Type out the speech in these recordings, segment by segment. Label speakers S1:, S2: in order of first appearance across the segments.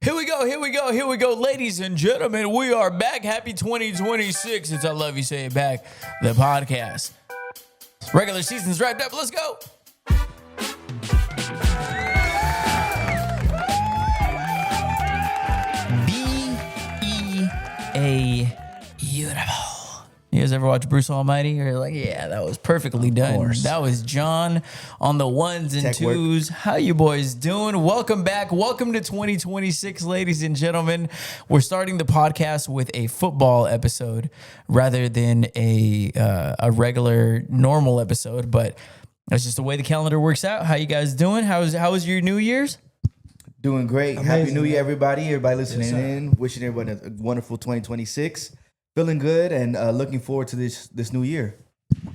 S1: Here we go, ladies and gentlemen. We are back. Happy 2026. It's I Love You Say It Back, the podcast. Regular season's wrapped up. Let's go. B-E-A Beautiful. You guys ever watch Bruce Almighty? You're like, yeah, that was perfectly done. That was John on the ones and twos. How you boys doing? Welcome back. Welcome to 2026, ladies and gentlemen. We're starting the podcast with a football episode rather than a regular normal episode, but that's just the way the calendar works out. How you guys doing? How was your New Year's?
S2: Doing great. Amazing. Happy New Year, everybody. Everybody listening in. Wishing everybody a wonderful 2026. Feeling good and looking forward to this new year.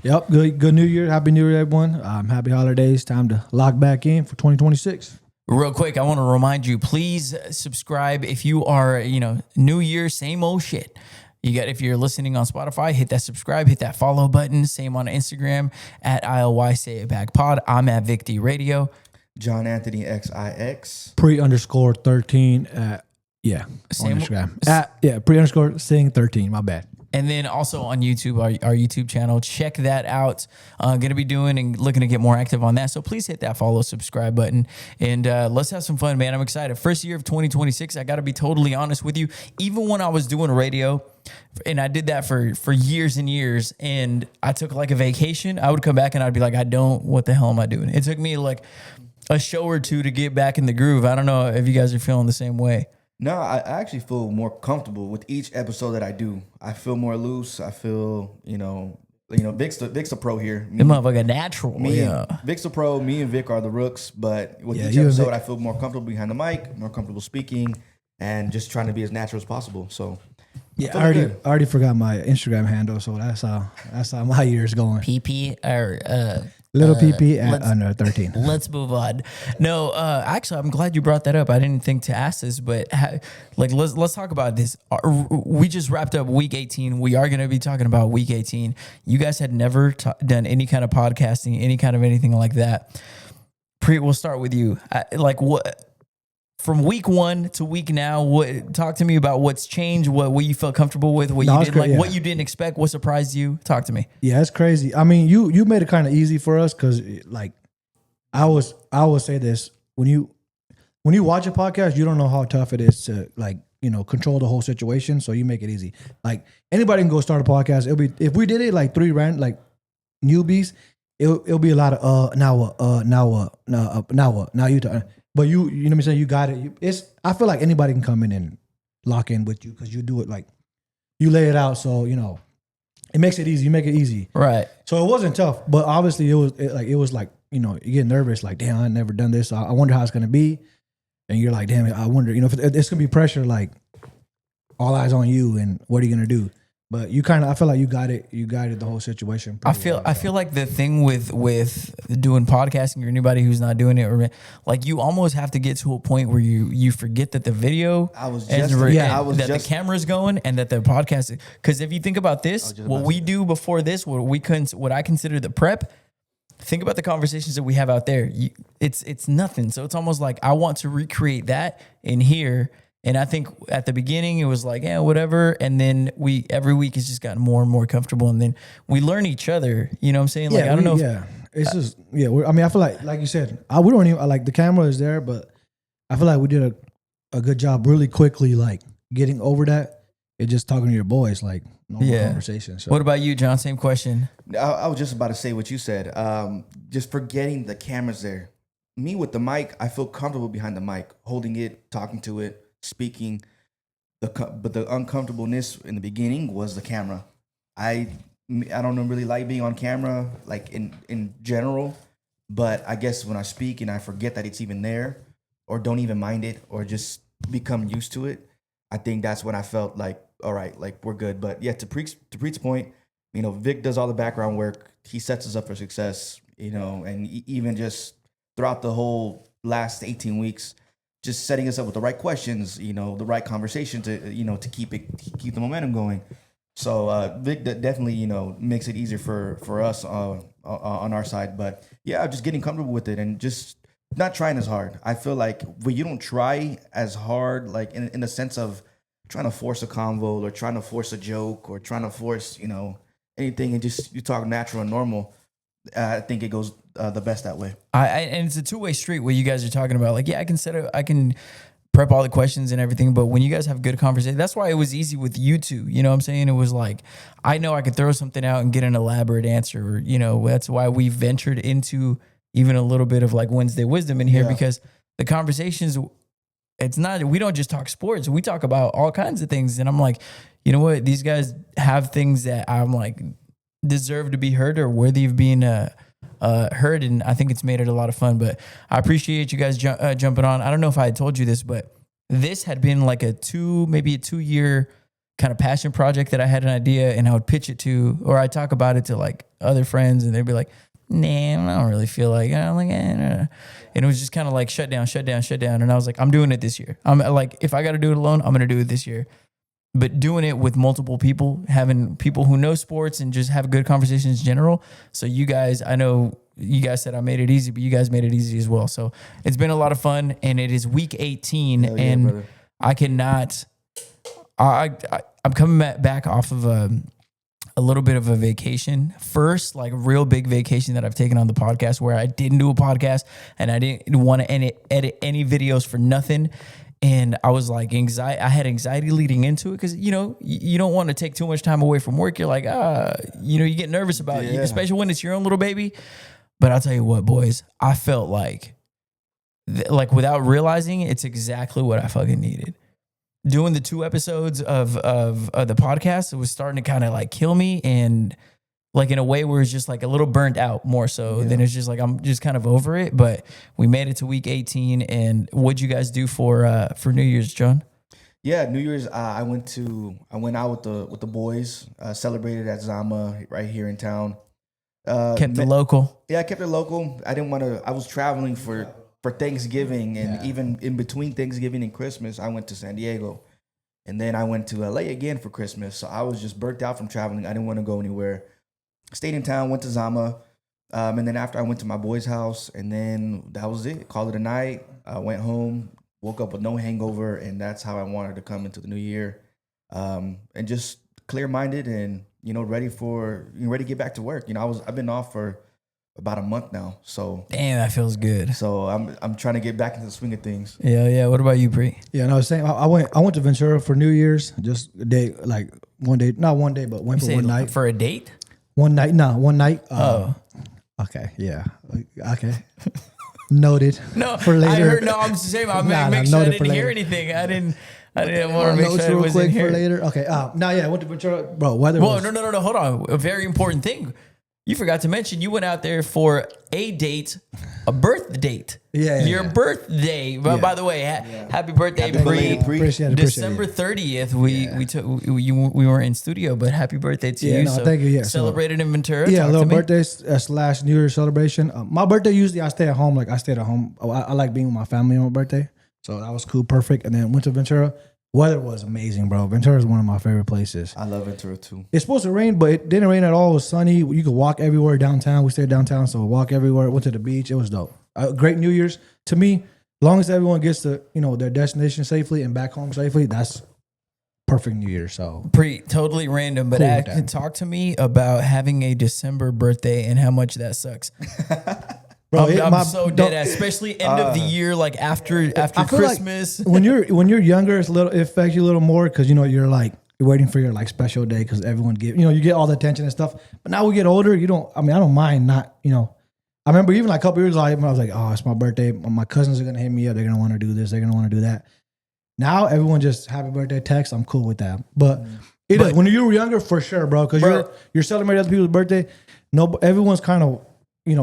S3: Yep, good New Year. Happy New Year, everyone. Happy holidays. Time to lock back in for 2026.
S1: Real quick, I want to remind you, please subscribe if you are, New Year, same old shit. If you're listening on Spotify, hit that subscribe, hit that follow button. Same on Instagram at ILY Say It Back Pod. I'm at Vic D Radio.
S2: John Anthony XIX.
S3: Pre_13 Yeah,
S1: same
S3: on Instagram. Pre_ sing13. My bad.
S1: And then also on YouTube, our YouTube channel. Check that out. Going to be doing and looking to get more active on that. So please hit that follow, subscribe button. And let's have some fun, man. I'm excited. First year of 2026. I got to be totally honest with you. Even when I was doing radio, and I did that for years and years, and I took like a vacation, I would come back and I'd be like, what the hell am I doing? It took me like a show or two to get back in the groove. I don't know if you guys are feeling the same way.
S2: No, I actually feel more comfortable with each episode that I do. I feel more loose. I feel, Vic's a pro here.
S1: The motherfucker natural.
S2: Vic's a pro. Me and Vic are the rooks. But with each episode, I feel more comfortable behind the mic, more comfortable speaking, and just trying to be as natural as possible. So,
S3: yeah, I already forgot my Instagram handle, so that's how my year's going.
S1: PP or
S3: Little PP at under 13.
S1: Let's move on. No, actually, I'm glad you brought that up. I didn't think to ask this, but let's talk about this. We just wrapped up week 18. We are going to be talking about week 18. You guys had never done any kind of podcasting, any kind of anything like that. Preet, we'll start with you. What from week 1 to week now? Talk to me about what's changed. What you felt comfortable with? What you did what you didn't expect? What surprised you? Talk to me.
S3: Yeah, it's crazy. I mean, you made it kind of easy for us because I always say this when you watch a podcast, you don't know how tough it is to control the whole situation. So you make it easy. Like anybody can go start a podcast. It'll be if we did it like 3 newbies, it'll be a lot of now you talk. But you know what I'm saying? You got it. I feel like anybody can come in and lock in with you because you do it you lay it out. So, it makes it easy. You make it easy.
S1: Right.
S3: So it wasn't tough, but obviously you get nervous. Like, damn, I've never done this. I wonder how it's going to be. And you're like, damn, I wonder, if it's going to be pressure, like all eyes on you and what are you going to do? But I feel like you got it. You guided the whole situation.
S1: I feel like the thing with doing podcasting or anybody who's not doing it, or you almost have to get to a point where you forget that the video the camera's going and that the podcast. Because if you think about this, what we do before this, what I consider the prep. Think about the conversations that we have out there. It's nothing. So it's almost like I want to recreate that in here. And I think at the beginning it was like, yeah, whatever. And then every week has just gotten more and more comfortable. And then we learn each other. You know what I'm saying? I don't know.
S3: It's just, I feel like you said, we don't even, the camera is there, but I feel like we did a good job really quickly, getting over that. It's just talking to your boys, normal conversation. So.
S1: What about you, John? Same question.
S2: I was just about to say what you said. Just forgetting the camera's there. Me with the mic, I feel comfortable behind the mic, holding it, talking to it, speaking, but the uncomfortableness in the beginning was the camera. I don't really like being on camera, in general, but I guess when I speak and I forget that it's even there, or don't even mind it, or just become used to it, I think that's when I felt like, all right, we're good. But yeah, to Preet's point, Vic does all the background work. He sets us up for success, and even just throughout the whole last 18 weeks. Just setting us up with the right questions, the right conversation to keep the momentum going. So Vic definitely makes it easier for us on our side. But yeah, just getting comfortable with it and just not trying as hard. I feel like when you don't try as hard, like in the sense of trying to force a convo or trying to force a joke or trying to force, anything, and just you talk natural and normal, I think it goes the best that way.
S1: And it's a two-way street where you guys are talking about like, yeah, I can prep all the questions and everything, but when you guys have good conversation, that's why it was easy with you two. You know what I'm saying? It was like, I know I could throw something out and get an elaborate answer. That's why we ventured into even a little bit of like Wednesday wisdom in here, because the conversations, it's not, we don't just talk sports. We talk about all kinds of things. And I'm like, you know what? These guys have things that I'm like deserve to be heard or worthy of being heard. And I think it's made it a lot of fun, but I appreciate you guys jumping on. I don't know if I had told you this, but this had been like maybe a 2-year kind of passion project that I had an idea and I would pitch it to, or I'd talk about it to like other friends and they'd be like, nah, I don't really feel like it. I'm like, And it was just kind of like shut down. And I was like, I'm doing it this year. I'm like, if I got to do it alone, I'm going to do it this year. But doing it with multiple people, having people who know sports and just have good conversations in general. So you guys, I know you guys said I made it easy, but you guys made it easy as well. So it's been a lot of fun, and it is week 18, and brother. I cannot. I'm coming back off of a little bit of a vacation. First, like real big vacation that I've taken on the podcast, where I didn't do a podcast and I didn't want to edit any videos for nothing. And I was like, I had anxiety leading into it because, you don't want to take too much time away from work. You're like, you get nervous about it, especially when it's your own little baby. But I'll tell you what, boys, I felt like without realizing it's exactly what I fucking needed. Doing the 2 episodes of the podcast, it was starting to kind of like kill me, and like in a way where it's just like a little burnt out more so than it's just like I'm just kind of over it. But we made it to week 18, and what'd you guys do for New Year's, John?
S2: Yeah, New Year's I went out with the boys, celebrated at Zama right here in town.
S1: Kept it local.
S2: Yeah, I kept it local. I didn't want to. I was traveling for Thanksgiving, and even in between Thanksgiving and Christmas, I went to San Diego, and then I went to LA again for Christmas. So I was just burnt out from traveling. I didn't want to go anywhere. Stayed in town, went to Zama, and then after I went to my boy's house, and then that was it. Called it a night. I went home, woke up with no hangover, and that's how I wanted to come into the new year, and just clear-minded and ready to get back to work. I've been off for about a month now, so
S1: damn, that feels good.
S2: So I'm trying to get back into the swing of things.
S1: Yeah. What about you, Preet?
S3: Yeah, and I was saying I went to Ventura for New Year's, just a day, like one day, not one day, but went for one night.
S1: For a date?
S3: One night. Okay, yeah, okay. Noted.
S1: No,
S3: for later.
S1: I heard. No, I'm saying I make sure I didn't hear anything. I didn't want to make sure it was in here.
S3: For later. Okay. I went to Ventura, bro. Weather.
S1: Well, no. Hold on. A very important thing. You forgot to mention you went out there for a date, a birth date. Your birthday. By the way, happy birthday, Preet.
S3: Appreciate
S1: December 30th. We were in studio, but happy birthday to you.
S3: No, thank you. Yeah,
S1: celebrated in Ventura.
S3: Yeah, a little birthday / New Year's celebration. My birthday usually I stay at home. Like I stayed at home. I like being with my family on my birthday, so that was cool, perfect. And then went to Ventura. Weather was amazing, bro. Ventura is one of my favorite places.
S2: I love Ventura too.
S3: It's supposed to rain, but it didn't rain at all. It was sunny. You could walk everywhere downtown. We stayed downtown, so walk everywhere. Went to the beach. It was dope. Great New Year's. To me, as long as everyone gets to their destination safely and back home safely, that's perfect New Year. So
S1: totally random, but talk to me about having a December birthday and how much that sucks. Bro, I'm so dead ass, especially end of the year, like after Christmas.
S3: Like when you're younger, it affects you a little more because you're waiting for your like special day because everyone you get all the attention and stuff. But now we get older, I don't mind not. I remember even like a couple years ago, I was like, oh, it's my birthday. My cousins are gonna hit me up. They're gonna want to do this. They're gonna want to do that. Now everyone just happy birthday text. I'm cool with that. But when you were younger, for sure, bro, because you're celebrating other people's birthday. Everyone's kind of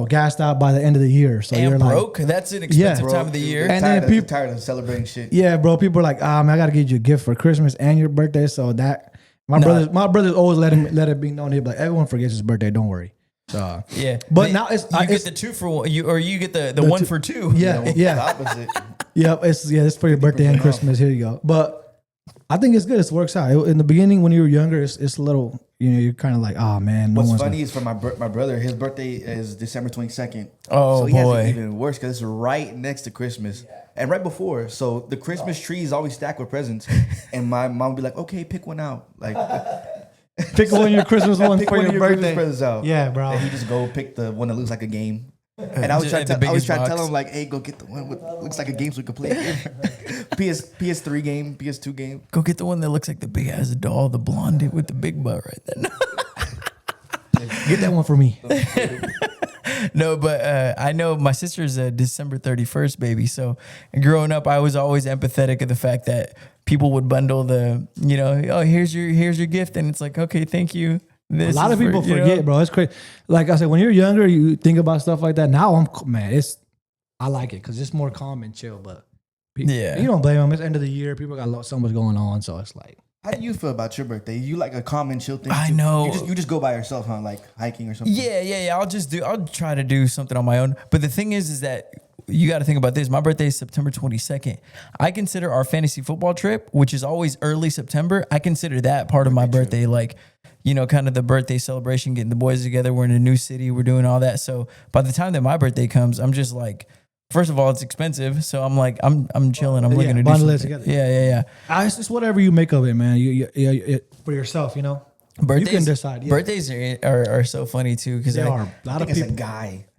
S3: gassed out by the end of the year. So you're
S1: broke. That's an expensive time of the year.
S3: And then people
S2: tired of celebrating shit.
S3: Yeah, bro. People are like, man, I got to get you a gift for Christmas and your birthday. So that my brothers always let it be known here. Like everyone forgets his birthday. Don't worry. So
S1: yeah,
S3: but now it's
S1: get the 2 for 1, you get the 1 for 2.
S3: Yeah,
S2: The opposite.
S3: Yep. It's for your birthday and Christmas. Here you go. But I think it's good. It works out. In the beginning, when you were younger, it's a little, you're kind of like, oh man.
S2: What's funny is for my brother, his birthday is December 22nd.
S1: Oh,
S2: so he
S1: boy.
S2: has it even worse because it's right next to Christmas and right before. So the Christmas tree is always stacked with presents, and my mom would be like, "Okay, pick one out." Like,
S3: pick one of your Christmas ones for your birthday.
S2: Presents out.
S3: Yeah, bro.
S2: And he just go pick the one that looks like a game. And I was trying to tell him like, "Hey, go get the one that looks like a game so we can play PS3 game, PS2 game.
S1: Go get the one that looks like the big ass doll, the blonde with the big butt right there."
S3: Get that one for me.
S1: No, but I know my sister's a December 31st baby. So growing up, I was always empathetic of the fact that people would bundle the, oh, here's your gift, and it's like, okay, thank you.
S3: A lot of people forget, bro. It's crazy. Like I said, when you're younger, you think about stuff like that. Now I like it because it's more calm and chill. But you don't blame them. It's the end of the year. People got so much going on, so it's like.
S2: How do you feel about your birthday? You like a calm and chill thing?
S1: I know.
S2: You just go by yourself, huh? Like hiking or something?
S1: Yeah. I'll try to do something on my own. But the thing is that you got to think about this. My birthday is September 22nd. I consider our fantasy football trip, which is always early September, I consider that part of my birthday. Like, kind of the birthday celebration, getting the boys together. We're in a new city. We're doing all that. So by the time that my birthday comes, I'm just like, first of all, it's expensive. So I'm like, I'm chilling. I'm looking to do something. Together. Yeah.
S3: It's just whatever you make of it, man. You for yourself,
S1: Birthdays,
S3: you can decide. Yeah.
S1: Birthdays are so funny too because
S3: there are a lot of people.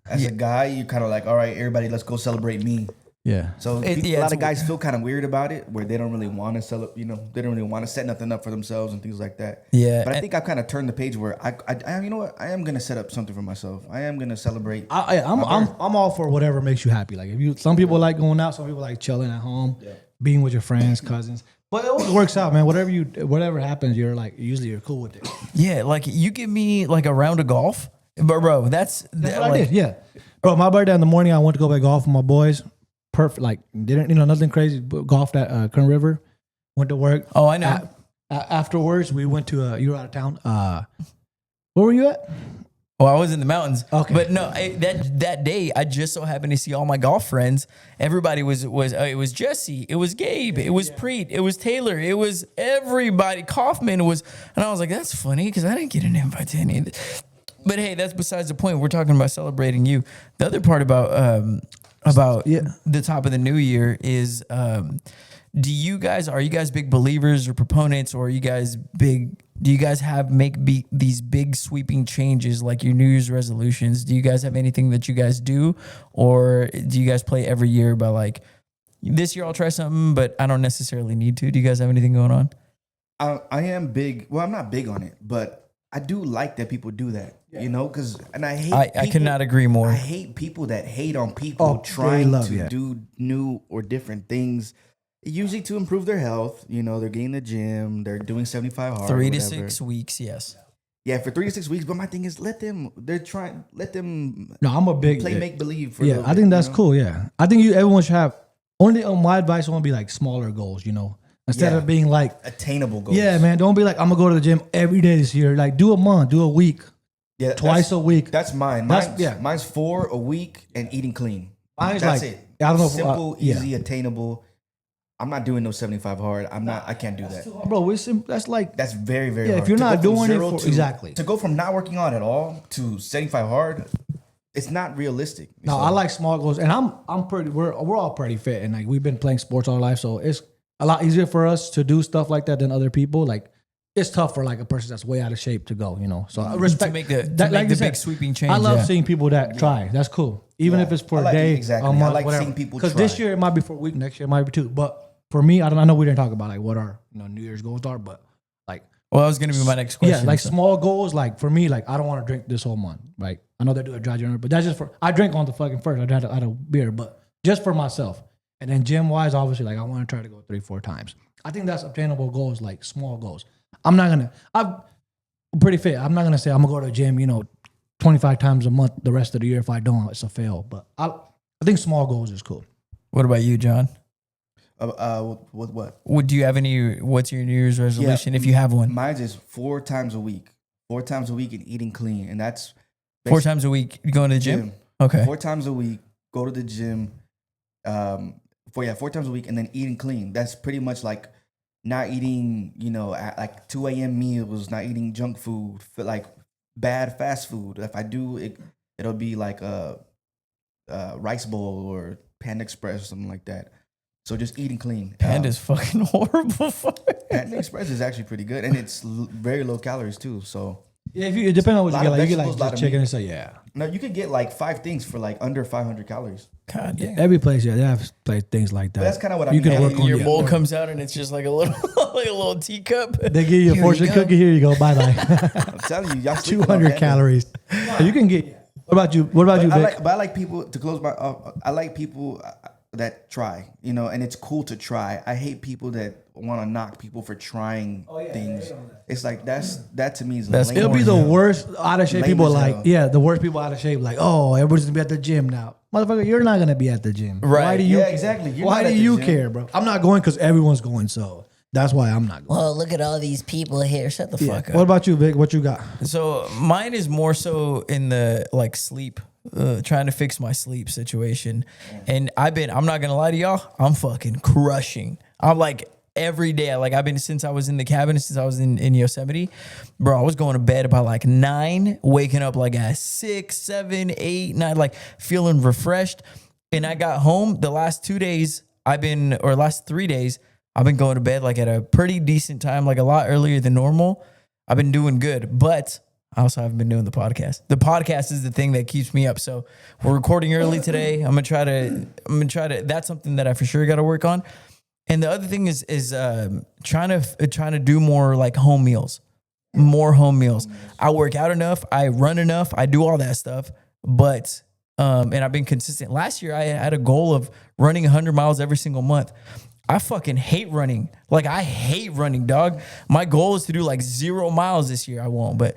S2: As a guy, you're kind of like, all right, everybody, let's go celebrate me.
S3: Yeah.
S2: So a lot of guys feel kind of weird about it, where they don't really want to celebrate. They don't really want to set nothing up for themselves and things like that.
S1: Yeah.
S2: But I think I've kind of turned the page where I you know what? I am gonna set up something for myself. I am gonna celebrate.
S3: I'm all for whatever makes you happy. Like some people like going out, some people like chilling at home, being with your friends, cousins. But it always works out, man. Whatever happens, usually you're cool with it.
S1: Yeah, like you give me like a round of golf, but bro, that's
S3: what I did. Yeah, bro. My birthday in the morning, I went to go play golf with my boys. Perfect. Like didn't nothing crazy. Golfed at Kern River. Went to work.
S1: Oh, I know.
S3: Afterwards, we went to. You were out of town. Where were you at?
S1: Oh, I was in the mountains.
S3: Okay.
S1: But no, that day, I just so happened to see all my golf friends. Everybody was it was Jesse, it was Gabe, it was Preet, it was Taylor, it was everybody. Kaufman was, and I was like, that's funny because I didn't get an invite to any of it. But hey, that's besides the point. We're talking about celebrating you. The other part about the top of the new year is, are you guys big believers or proponents, or are you guys big? Do you guys make these big sweeping changes like your New Year's resolutions? Do you guys have anything that you guys do, or do you guys play every year by like, this year I'll try something, but I don't necessarily need to? Do you guys have anything going on?
S2: I am big. Well, I'm not big on it, but I do like that people do that. And I hate.
S1: I cannot agree more.
S2: I hate people that hate on people trying to do new or different things. Usually to improve their health, they're getting the gym, they're doing 75 hard.
S1: 3 to 6 weeks, yes.
S2: Yeah, for 3 to 6 weeks. But my thing is, let them.
S3: No, I'm a big
S2: play make believe.
S3: I think that's cool. Yeah, I think everyone should have. Only my advice want to be like smaller goals. Instead of being like
S2: attainable goals.
S3: Yeah, man. Don't be like, I'm gonna go to the gym every day this year. Like, do a month, do a week, twice a week.
S2: That's mine. Mine's 4 a week and eating clean.
S3: Mine's
S2: that's
S3: like,
S2: it.
S3: I don't know,
S2: simple, easy, attainable. I'm not doing no 75 hard. I can't do that.
S3: Bro, that's
S2: very, very hard.
S3: If you're not doing it exactly.
S2: To go from not working out at all to 75 hard, it's not realistic.
S3: No, I like small goals, and we're all pretty fit, and like we've been playing sports all our life, so it's a lot easier for us to do stuff like that than other people. Like, it's tough for like a person that's way out of shape to go, So I respect
S1: to make the big sweeping change.
S3: I love seeing people that try. That's cool. Even if it's for a day,
S2: exactly.
S3: a month,
S2: I like
S3: whatever.
S2: Seeing people try.
S3: Because this year it might be for a week, next year it might be 2. But for me, I know we didn't talk about like what our New Year's goals are, but like,
S1: well, that was gonna be my next question.
S3: Yeah, like small goals. Like for me, like I don't want to drink this whole month. Like I know they do a dry January, but that's just I drink on the fucking first. I had a beer, but just for myself. And then gym wise, obviously, like I want to try to go 3-4 times. I think that's obtainable goals, like small goals. I'm pretty fit. I'm not gonna say I'm gonna go to the gym, 25 times a month the rest of the year. If I don't, it's a fail. But I think small goals is cool.
S1: What about you, John?
S2: What?
S1: Do you have any? What's your New Year's resolution if you have one?
S2: Mine is 4 times a week. 4 times a week and eating clean, and that's
S1: 4 times a week going to the gym. Okay.
S2: 4 times a week, go to the gym. 4 times a week, and then eating clean. That's pretty much like not eating, at like 2 a.m. meals, not eating junk food, like bad fast food. If I do, it'll be like a rice bowl or Panda Express or something like that. So just eating clean.
S1: Panda's fucking horrible.
S2: Panda Express is actually pretty good, and it's very low calories too. So
S3: yeah, if you depending on what you get, like you get like just chicken and stuff. Yeah.
S2: No, you could get like 5 things for like under 500 calories.
S1: God damn.
S3: Every place, they have things like that.
S2: But that's kind of what I mean.
S1: Can work on your bowl comes out and it's just like a little teacup.
S3: They give you a fortune cookie. Here you go. Bye bye.
S2: I'm telling you, y'all
S3: 200 calories. You can get. What about you? What about you, Vic?
S2: I like people to close my. I like people that try, and it's cool to try. I hate people that want to knock people for trying things. It's like that to me is lame.
S3: It'll be the worst out of shape people the worst people out of shape like, oh, everybody's gonna be at the gym now. Motherfucker, you're not gonna be at the gym.
S1: Right.
S3: Why do you care?
S2: Exactly.
S3: Why do you care, bro? I'm not going because everyone's going, so that's why I'm not going.
S1: Well, look at all these people here. Shut the fuck up.
S3: What about you, Vic? What you got?
S1: So mine is more so in the like sleep. Trying to fix my sleep situation. And I'm not gonna lie to y'all, I'm fucking crushing. I'm like every day, I've been since I was in the cabin, since I was in Yosemite, bro. I was going to bed about like 9, waking up like at 6, 7, 8, 9, like feeling refreshed. And I got home the last 2 days, last 3 days, I've been going to bed like at a pretty decent time, like a lot earlier than normal. I've been doing good, but I also haven't been doing the podcast. The podcast is the thing that keeps me up. So we're recording early today. I'm gonna try to. That's something that I for sure got to work on. And the other thing is trying to do more like home meals, more home meals. I work out enough. I run enough. I do all that stuff. But and I've been consistent. Last year I had a goal of running 100 miles every single month. I fucking hate running. Like, I hate running, dog. My goal is to do like 0 miles this year. I won't, but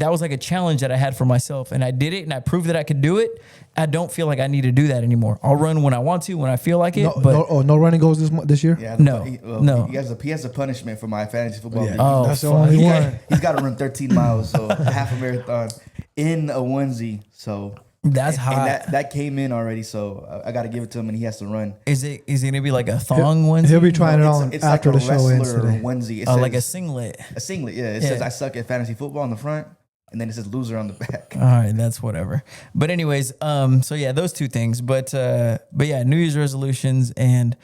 S1: that was like a challenge that I had for myself, and I did it, and I proved that I could do it. I don't feel like I need to do that anymore. I'll run when I want to, when I feel like it.
S3: No running goals this year?
S2: Yeah,
S1: no.
S2: He has a punishment for my fantasy football league.
S3: Oh, that's the only one.
S2: He's got to run 13 miles, so half a marathon in a onesie. So
S1: that's hot.
S2: And that came in already, so I got to give it to him, and he has to run.
S1: Is it gonna be like a thong onesie?
S3: He'll be trying it on after the show ends today.
S2: Onesie. It
S1: says, like a singlet.
S2: A singlet, yeah. It says I suck at fantasy football on the front, and then it says loser on the back.
S1: All right, that's whatever. But anyways, so yeah, those two things. But yeah, New Year's resolutions and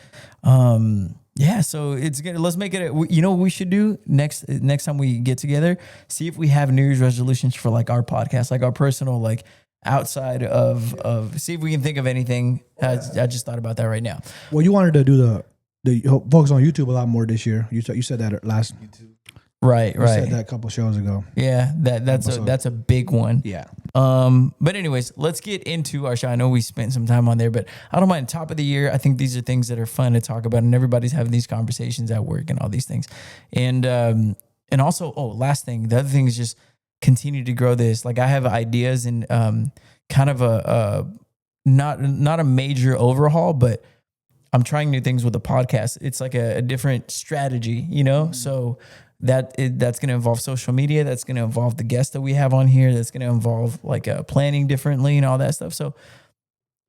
S1: yeah, so it's good. Let's make it. You know what we should do next time we get together? See if we have New Year's resolutions for like our podcast, like our personal, like outside of. See if we can think of anything. I just thought about that right now.
S3: Well, you wanted to do the focus on YouTube a lot more this year. You said that last YouTube.
S1: Right.
S3: You said that a couple shows ago.
S1: Yeah, that's a big one.
S3: Yeah.
S1: But anyways, let's get into our show. I know we spent some time on there, but I don't mind. Top of the year, I think these are things that are fun to talk about, and everybody's having these conversations at work and all these things. And also, last thing, the other thing is just continue to grow this. Like, I have ideas and kind of a not a major overhaul, but I'm trying new things with the podcast. It's like a different strategy, you know? Mm-hmm. So that's going to involve social media. That's going to involve the guests that we have on here. That's going to involve like planning differently and all that stuff. So,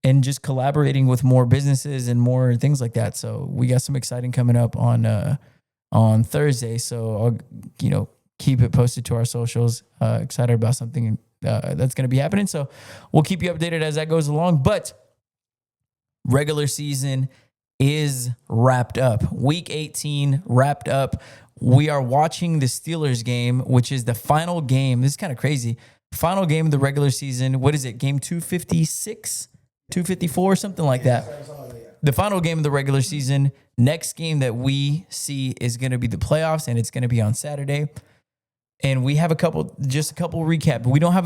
S1: and just collaborating with more businesses and more things like that. So we got some exciting coming up on Thursday. So I'll, keep it posted to our socials. Excited about something that's going to be happening. So we'll keep you updated as that goes along. But regular season is wrapped up. Week 18 wrapped up. We are watching the Steelers game, which is the final game. This is kind of crazy. Final game of the regular season. What is it? Game 256, 254, something like that. The final game of the regular season. Next game that we see is going to be the playoffs, and it's going to be on Saturday. And we have a couple recap. We don't have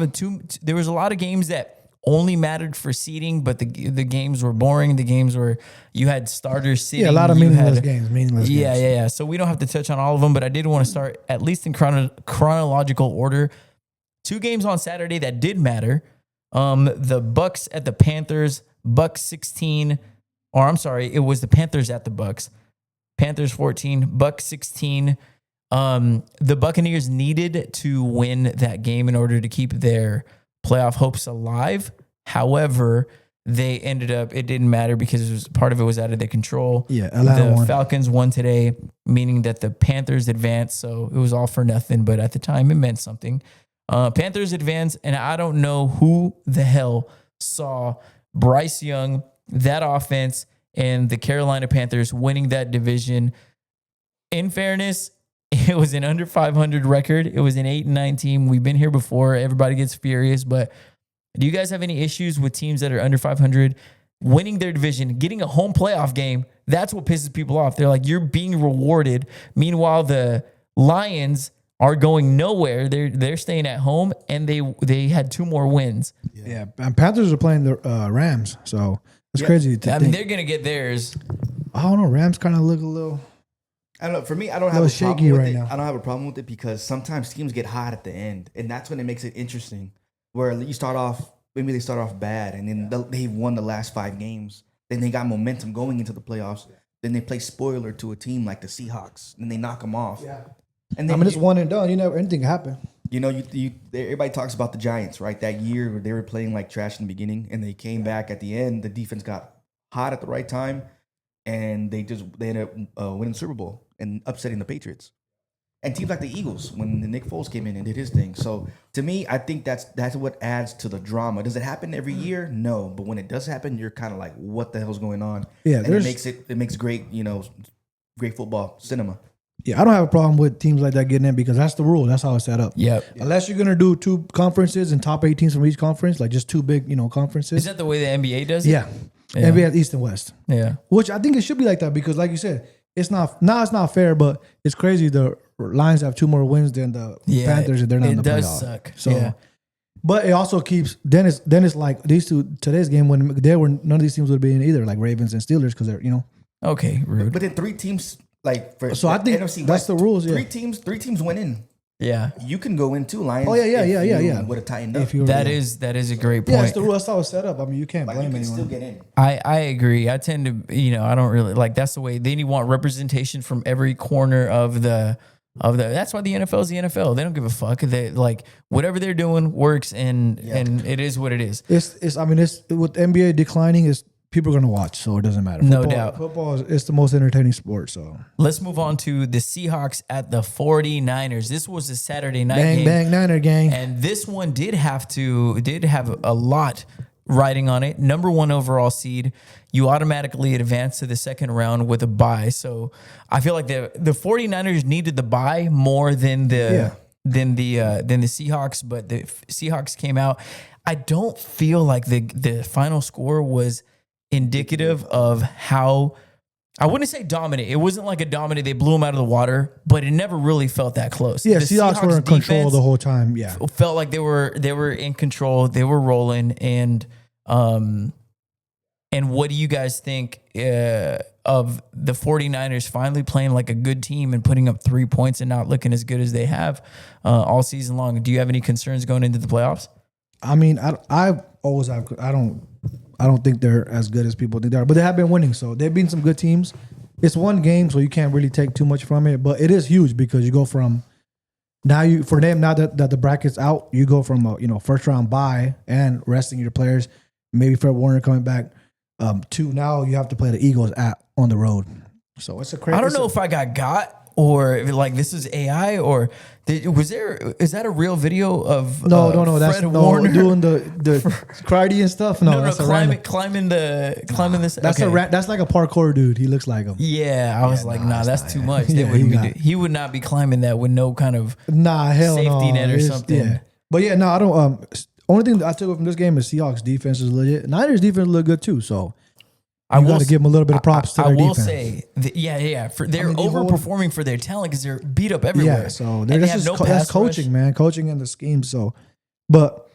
S1: there was a lot of games that only mattered for seeding, but the games were boring. The games were, you had starters sitting.
S3: Yeah, a lot of meaningless games.
S1: Yeah. So we don't have to touch on all of them, but I did want to start at least in chronological order. 2 games on Saturday that did matter. The Bucks at the Panthers, Bucks 16, or I'm sorry, it was the Panthers at the Bucks. Panthers 14, Bucks 16. The Buccaneers needed to win that game in order to keep their playoff hopes alive. However, they ended up, it didn't matter because part of it was out of their control.
S3: Yeah,
S1: the Falcons won today, meaning that the Panthers advanced. So it was all for nothing, but at the time it meant something. Panthers advanced, and I don't know who the hell saw Bryce Young, that offense, and the Carolina Panthers winning that division. In fairness, it was an under 500 record. It was an 8-9 team. We've been here before. Everybody gets furious, but do you guys have any issues with teams that are under 500 winning their division, getting a home playoff game? That's what pisses people off. They're like, you're being rewarded. Meanwhile, the Lions are going nowhere. They're staying at home, and they had 2 more wins.
S3: Yeah, and Panthers are playing the Rams, so it's crazy.
S1: I mean, they're gonna get theirs.
S3: I don't know. Rams kind of look a little.
S2: I don't know. For me, I don't have a problem with it. I don't have a problem with it because sometimes teams get hot at the end, and that's when it makes it interesting. Where you start off, maybe they start off bad, and then they've won the last 5 games. Then they got momentum going into the playoffs. Then they play spoiler to a team like the Seahawks, and they knock them off. Yeah.
S3: And then it's one and done. Anything can happen.
S2: You know, everybody talks about the Giants, right? That year where they were playing like trash in the beginning, and they came back at the end. The defense got hot at the right time, and they ended up winning the Super Bowl and upsetting the Patriots. And teams like the Eagles, when Nick Foles came in and did his thing. So to me, I think that's what adds to the drama. Does it happen every year? No, but when it does happen, you're kind of like, what the hell's going on? Yeah, and it makes great, great football cinema.
S3: Yeah, I don't have a problem with teams like that getting in because that's the rule. That's how it's set up.
S1: Yep.
S3: Unless you're gonna do 2 conferences and top 8 teams from each conference, like just 2 big, conferences.
S1: Is that the way the NBA does it?
S3: Yeah. NBA has East and West.
S1: Yeah.
S3: Which I think it should be like that because, like you said, it's not fair, but it's crazy. The Lions have 2 more wins than the Panthers, and they're not in the playoffs. It does suck. So, but it also keeps. Then it's like these two today's game when none of these teams would be in either, like Ravens and Steelers, because they're
S1: Okay, rude.
S2: But then 3 teams.
S3: So I think NFC that's the rules. Yeah,
S2: 3 teams went in.
S1: Yeah,
S2: you can go in 2 Lions.
S3: Oh yeah.
S2: Would have tightened up.
S1: That is a great point.
S3: Yeah, it's the rule. That's how it's set up. I mean, you can't blame anyone.
S2: Still get in.
S1: I agree. I tend to, I don't really like. That's the way they want representation from every corner of the. That's why the NFL is the NFL. They don't give a fuck. They like whatever they're doing works, and it is what it is.
S3: It's with NBA declining. People are going to watch, so it doesn't matter.
S1: No doubt.
S3: Football is the most entertaining sport. So let's
S1: move on to the Seahawks at the 49ers. This was a Saturday night
S3: game. Bang, Niner gang.
S1: And this one did have a lot riding on it. Number 1 overall seed. You automatically advance to the second round with a bye. So I feel like the 49ers needed the bye more than the Seahawks, but the Seahawks came out. I don't feel like the final score was indicative of how, I wouldn't say dominant. It wasn't like a dominant. They blew them out of the water, but it never really felt that close.
S3: Yeah, the Seahawks were in control the whole time. Yeah,
S1: felt like they were in control. They were rolling. And what do you guys think of the 49ers finally playing like a good team and putting up 3 points and not looking as good as they have all season long? Do you have any concerns going into the playoffs?
S3: I mean, I always have. I don't think they're as good as people think they are, but they have been winning. So they've been some good teams. It's one game, so you can't really take too much from it. But it is huge because you go from now that the bracket's out, you go from a first round bye and resting your players, maybe Fred Warner coming back, to now you have to play the Eagles on the road. So it's a crazy.
S1: I don't know if I got or like this is AI or is that a real video of
S3: no
S1: Fred Warner
S3: doing the karate and stuff? No, that's
S1: climbing this.
S3: That's that's like a parkour dude. He looks like him.
S1: Yeah, I was like, that's too much. He would not be climbing that with no kind of safety net or something.
S3: Yeah. But yeah, no, I don't. Only thing that I took from this game is Seahawks defense is legit. Niners defense look good too. So I got to give them a little bit of props to their defense. I will say, they're overperforming for their talent because they're beat up everywhere. Yeah, so that's coaching, man. Coaching and the scheme. So, but,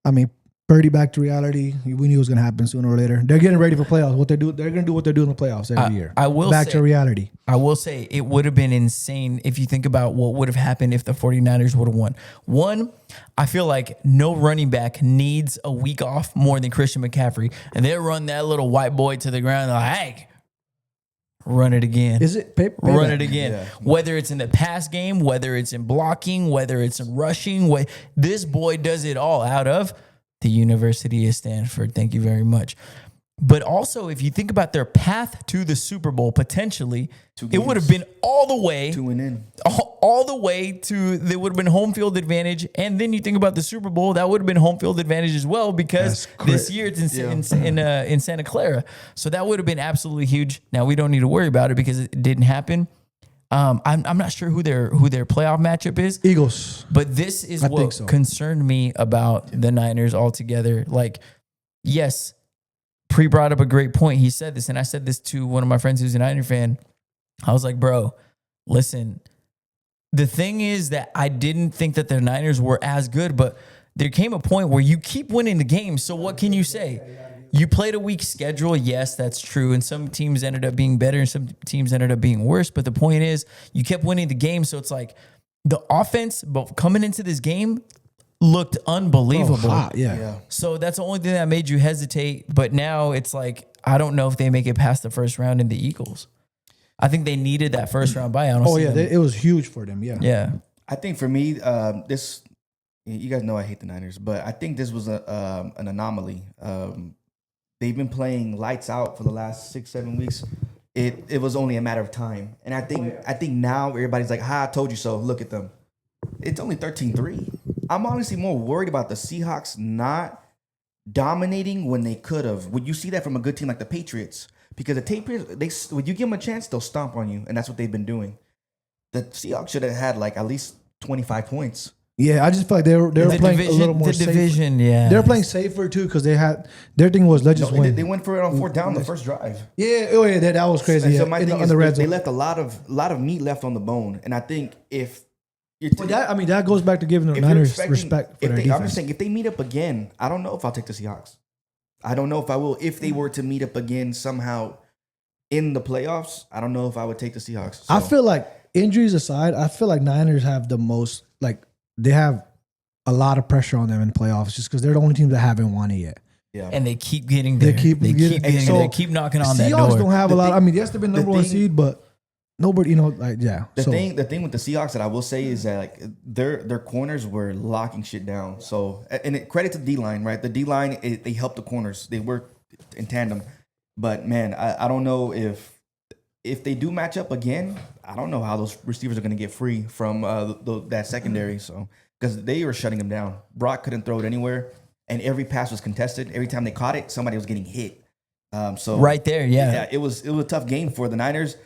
S3: I mean, Purdy back to reality. We knew it was going to happen sooner or later. They're getting ready for playoffs. They're going to do what they do in the playoffs every year. Back to reality.
S1: I will say it would have been insane if you think about what would have happened if the 49ers would have won. One, I feel like no running back needs a week off more than Christian McCaffrey. And they run that little white boy to the ground. They're like, hey, run it again.
S3: Is it?
S1: Run it again. Yeah. Whether it's in the pass game, whether it's in blocking, whether it's in rushing, this boy does it all out of the University of Stanford. Thank you very much. But also, if you think about their path to the Super Bowl, potentially, it would have been all the way
S2: to and in,
S1: all the way to, there would have been home field advantage. And then you think about the Super Bowl, that would have been home field advantage as well, because this year it's in Santa Clara. So that would have been absolutely huge. Now we don't need to worry about it because it didn't happen. I'm not sure who their playoff matchup is.
S3: Eagles.
S1: But this is what concerned me about the Niners altogether. Like, yes, Preet brought up a great point. He said this, and I said this to one of my friends who's a Niner fan. I was like, bro, listen, the thing is that I didn't think that the Niners were as good, but there came a point where you keep winning the game. So what can you say? You played a weak schedule. Yes, that's true. And some teams ended up being better and some teams ended up being worse. But the point is, you kept winning the game. So it's like the offense, but coming into this game, looked unbelievable.
S3: Yeah.
S1: So that's the only thing that made you hesitate. But now it's like, I don't know if they make it past the first round in the Eagles. I think they needed that first round bye.
S3: It was huge for them. Yeah.
S1: Yeah.
S2: I think for me, this, you guys know I hate the Niners, but I think this was an anomaly. They've been playing lights out for the last 6-7 weeks. It was only a matter of time. And I think now everybody's like, I told you so. Look at them. It's only 13-3. I'm honestly more worried about the Seahawks not dominating when they could have. Would you see that from a good team like the Patriots? Because the Patriots, when you give them a chance, they'll stomp on you, and that's what they've been doing. The Seahawks should have had like at least 25 points.
S3: Yeah, I just feel like they were playing a little more safe.
S1: Yeah.
S3: They're playing safer too because they had their thing was let's just win.
S2: They went for it on fourth down the first drive.
S3: Yeah, that was crazy.
S2: So my thing is they left a lot of meat left on the bone, and I think if
S3: that goes back to giving the Niners respect for their defense.
S2: I'm just saying, if they meet up again, I don't know if I'll take the Seahawks. I don't know if I will. If they were to meet up again somehow in the playoffs, I don't know if I would take the Seahawks. So.
S3: I feel like, injuries aside, I feel like Niners have the most, like, they have a lot of pressure on them in the playoffs just because they're the only team that haven't won it yet.
S1: Yeah. And they keep getting there. They keep knocking on that door.
S3: Seahawks don't have a lot. I mean, yes, they've been number one seed, but nobody, The
S2: thing with the Seahawks that I will say is that like their corners were locking shit down. So, and credit to the D-line, right? The D-line, they helped the corners. They work in tandem. But man, I don't know if they do match up again. I don't know how those receivers are going to get free from that secondary. So, because they were shutting them down. Brock couldn't throw it anywhere, and every pass was contested. Every time they caught it, somebody was getting hit. So
S1: right there, yeah,
S2: it was a tough game for the Niners.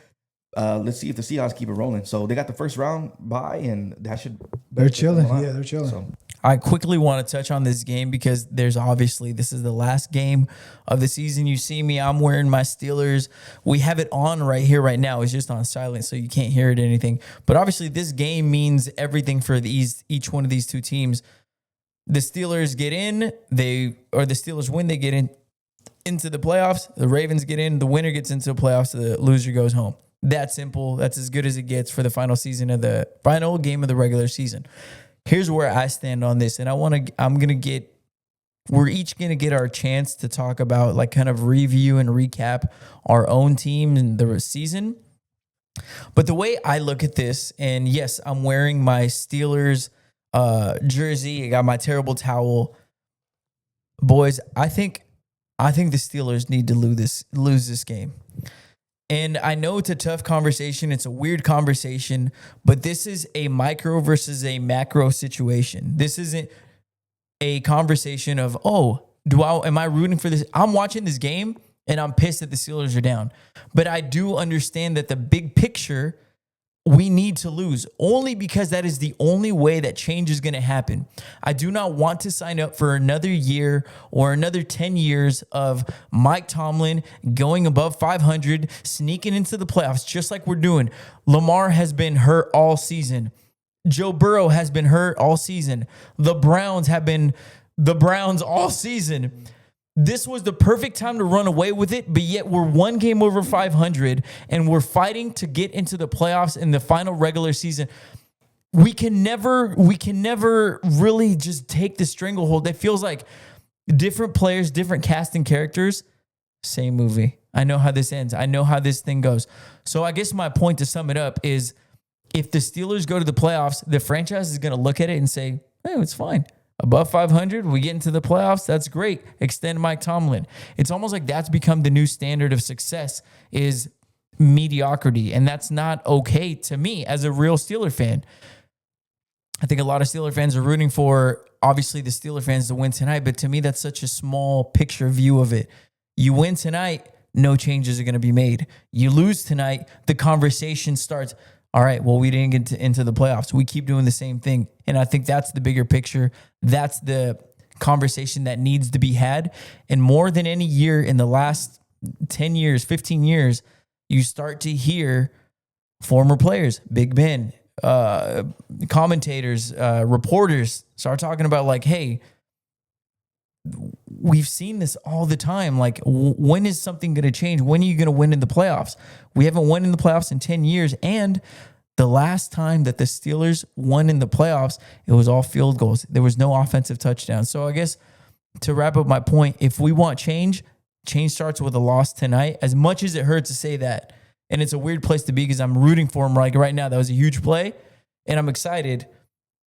S2: Let's see if the Seahawks keep it rolling. So they got the first round bye, and that should.
S3: They're chilling. Yeah, they're chilling.
S2: So.
S1: I quickly want to touch on this game because this is the last game of the season. You see me, I'm wearing my Steelers. We have it on right here, right now. It's just on silent, so you can't hear it or anything. But obviously, this game means everything for each one of these two teams. The Steelers get in, the Steelers win, they get into the playoffs. The Ravens get in, the winner gets into the playoffs, the loser goes home. That simple. That's as good as it gets for the final game of the regular season. Here's where I stand on this, and we're each gonna get our chance to talk about, like, kind of review and recap our own team in the season. But the way I look at this, and yes, I'm wearing my Steelers jersey. I got my terrible towel. Boys, I think the Steelers need to lose this game. And I know it's a tough conversation. It's a weird conversation, but this is a micro versus a macro situation. This isn't a conversation of, am I rooting for this? I'm watching this game and I'm pissed that the Steelers are down. But I do understand that the big picture, we need to lose only because that is the only way that change is going to happen. I do not want to sign up for another year or another 10 years of Mike Tomlin going above 500, sneaking into the playoffs, just like we're doing. Lamar has been hurt all season. Joe Burrow has been hurt all season. The Browns have been the Browns all season. This was the perfect time to run away with it, but yet we're one game over 500 and we're fighting to get into the playoffs in the final regular season. We can never really just take the stranglehold. It feels like different players, different casting characters, same movie. I know how this ends. I know how this thing goes. So I guess my point, to sum it up, is if the Steelers go to the playoffs, the franchise is going to look at it and say, hey, it's fine. Above 500, we get into the playoffs. That's great. Extend Mike Tomlin. It's almost like that's become the new standard of success is mediocrity. And that's not okay to me as a real Steeler fan. I think a lot of Steeler fans are rooting for, obviously, the Steeler fans to win tonight. But to me, that's such a small picture view of it. You win tonight, no changes are going to be made. You lose tonight, the conversation starts. All right, well, we didn't get into the playoffs. We keep doing the same thing. And I think that's the bigger picture. That's the conversation that needs to be had. And more than any year in the last 10 years, 15 years, you start to hear former players, Big Ben, commentators, reporters start talking about like, hey, we've seen this all the time. Like, when is something going to change? When are you going to win in the playoffs? We haven't won in the playoffs in 10 years. And the last time that the Steelers won in the playoffs, it was all field goals. There was no offensive touchdown. So I guess to wrap up my point, if we want change, change starts with a loss tonight. As much as it hurts to say that, and it's a weird place to be because I'm rooting for him right now. That was a huge play, and I'm excited.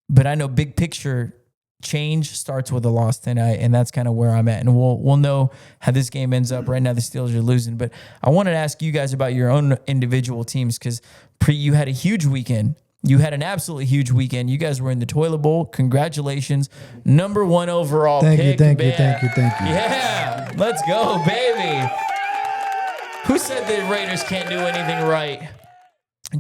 S1: But I know big picture, change starts with a loss tonight, and that's kind of where I'm at. And we'll know how this game ends up. Right now, the Steelers are losing. But I wanted to ask you guys about your own individual teams because, Preet, you had a huge weekend. You had an absolutely huge weekend. You guys were in the Toilet Bowl. Congratulations. Number 1 overall pick.
S3: Thank you.
S1: Yeah, let's go, baby. Who said the Raiders can't do anything right?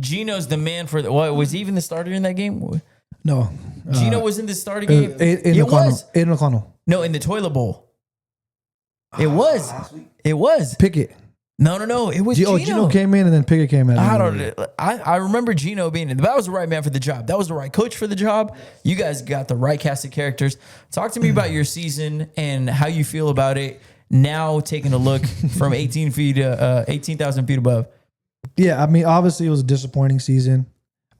S1: Gino's the man for the. What, was he even the starter in that game?
S3: No.
S1: Gino was in the starting game?
S3: Aiden O'Connell.
S1: No, in the Toilet Bowl. It was. It was.
S3: Pickett.
S1: No. It was Gino.
S3: Gino came in and then Pickett came in.
S1: I remember Gino being in. That was the right man for the job. That was the right coach for the job. You guys got the right cast of characters. Talk to me about your season and how you feel about it now, taking a look from 18,000 feet above.
S3: Yeah, I mean, obviously it was a disappointing season.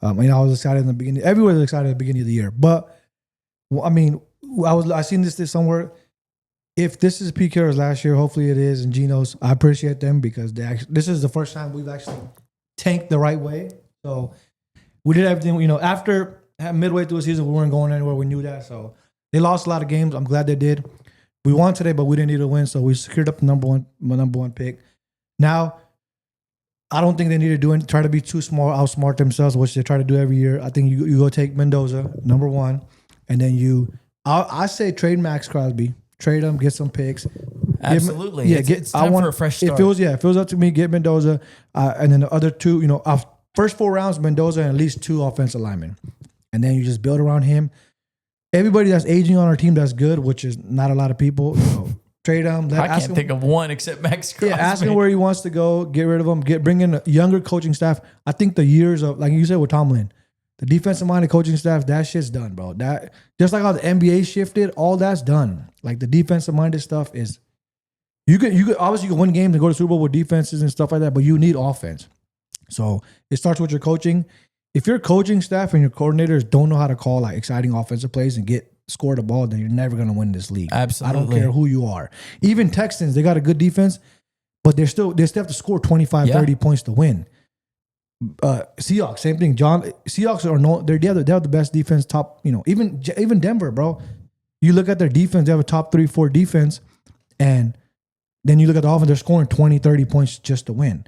S3: I was excited in the beginning. Everyone was excited at the beginning of the year. But, I mean, I seen this somewhere. If this is Pete Carroll's last year, hopefully it is, and Gino's, I appreciate them because this is the first time we've actually tanked the right way. So we did everything, after midway through the season, we weren't going anywhere. We knew that. So they lost a lot of games. I'm glad they did. We won today, but we didn't need to win. So we secured up the number one pick. Now, I don't think they need to try to be too smart, outsmart themselves, which they try to do every year. I think you go take Mendoza, number 1, and then I say trade Max Crosby, trade him, get some picks.
S1: Absolutely, it's time for a fresh start.
S3: It feels up to me. Get Mendoza, and then the other 2. First 4 rounds, Mendoza and at least 2 offensive linemen, and then you just build around him. Everybody that's aging on our team that's good, which is not a lot of people. Trade him.
S1: I can't think of one except Max Crosby.
S3: Yeah, ask him where he wants to go. Get rid of him. Bring in a younger coaching staff. I think the years of, like you said with Tomlin, the defensive minded coaching staff, that shit's done, bro. That just like how the NBA shifted, all that's done. Like the defensive minded stuff is, you could obviously you can win games and go to Super Bowl with defenses and stuff like that, but you need offense. So it starts with your coaching. If your coaching staff and your coordinators don't know how to call like exciting offensive plays and score the ball, then you're never going to win this league.
S1: Absolutely.
S3: I don't care who you are. Even Texans, they got a good defense, but they still have to score 25, 30 points to win. Seahawks, same thing. Seahawks they're the best defense, top, even Denver, bro. You look at their defense, they have a top 3, 4 defense, and then you look at the offense, they're scoring 20, 30 points just to win.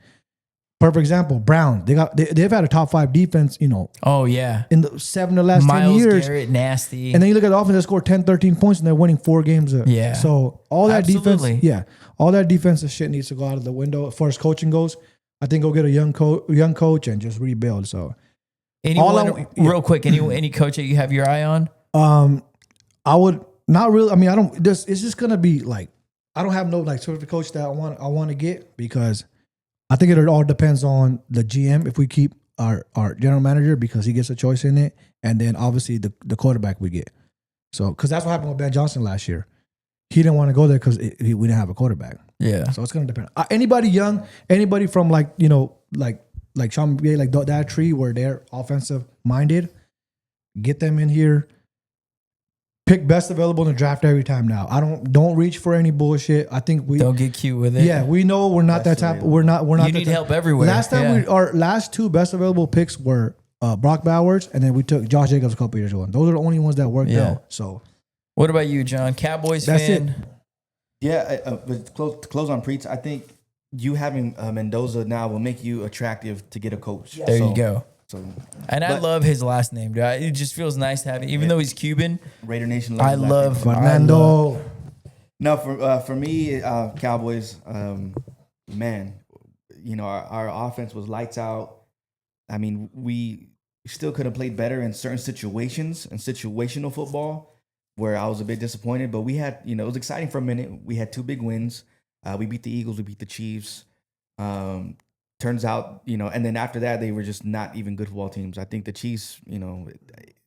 S3: Perfect example, Browns. They've had a top 5 defense,
S1: Oh, yeah.
S3: in the 7 of the last 10 years.
S1: Myles Garrett, nasty.
S3: And then you look at the offense that scored 10, 13 points and they're winning 4 games.
S1: Yeah.
S3: So all that
S1: Absolutely.
S3: defense, all that defensive shit needs to go out of the window as far as coaching goes. I think go get a young coach and just rebuild. So
S1: real quick, any coach that you have your eye on?
S3: I would not really. I mean, it's just gonna be like, I don't have no like sort of coach that I want to get, because I think it all depends on the GM if we keep our general manager, because he gets a choice in it, and then obviously the quarterback we get. So because that's what happened with Ben Johnson last year. He didn't want to go there because we didn't have a quarterback.
S1: Yeah.
S3: So it's gonna depend. Anybody young, anybody from like Sean McVay, like that tree where they're offensive minded, get them in here. Pick best available in the draft every time now. Don't reach for any bullshit. I think we
S1: don't get cute with it.
S3: Yeah, we know we're not that type. We're not.
S1: You need help everywhere.
S3: Last time our last 2 best available picks were Brock Bowers, and then we took Josh Jacobs a couple years ago. And those are the only ones that worked out. So
S1: What about you, John? Cowboys fan?
S3: It.
S2: Yeah, but to close on Preet, I think you having Mendoza now will make you attractive to get a coach.
S1: There you go. I love his last name, dude. It just feels nice to have it, even though he's Cuban.
S2: Raider Nation.
S1: I love
S3: Fernando.
S2: No, for me, Cowboys, man, you know, our offense was lights out. I mean, we still could have played better in certain situations and situational football where I was a bit disappointed, but we had, you know, it was exciting for a minute. We had 2 big wins. We beat the Eagles. We beat the Chiefs. Turns out, you know, and then after that, they were just not even good football teams. I think the Chiefs, you know,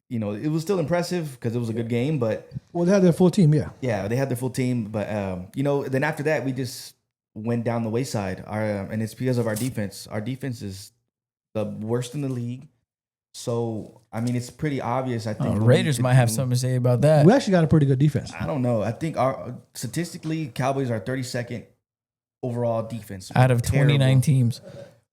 S2: it was still impressive because it was a good game, but
S3: they had their full team,
S2: yeah, they had their full team, but you know, then after that, we just went down the wayside. And it's because of our defense. Our defense is the worst in the league. So I mean, it's pretty obvious. I think
S1: Raiders might have something to say about that.
S3: We actually got a pretty good defense.
S2: I don't know. I think statistically, Cowboys are 32nd overall defense
S1: out of 29 teams.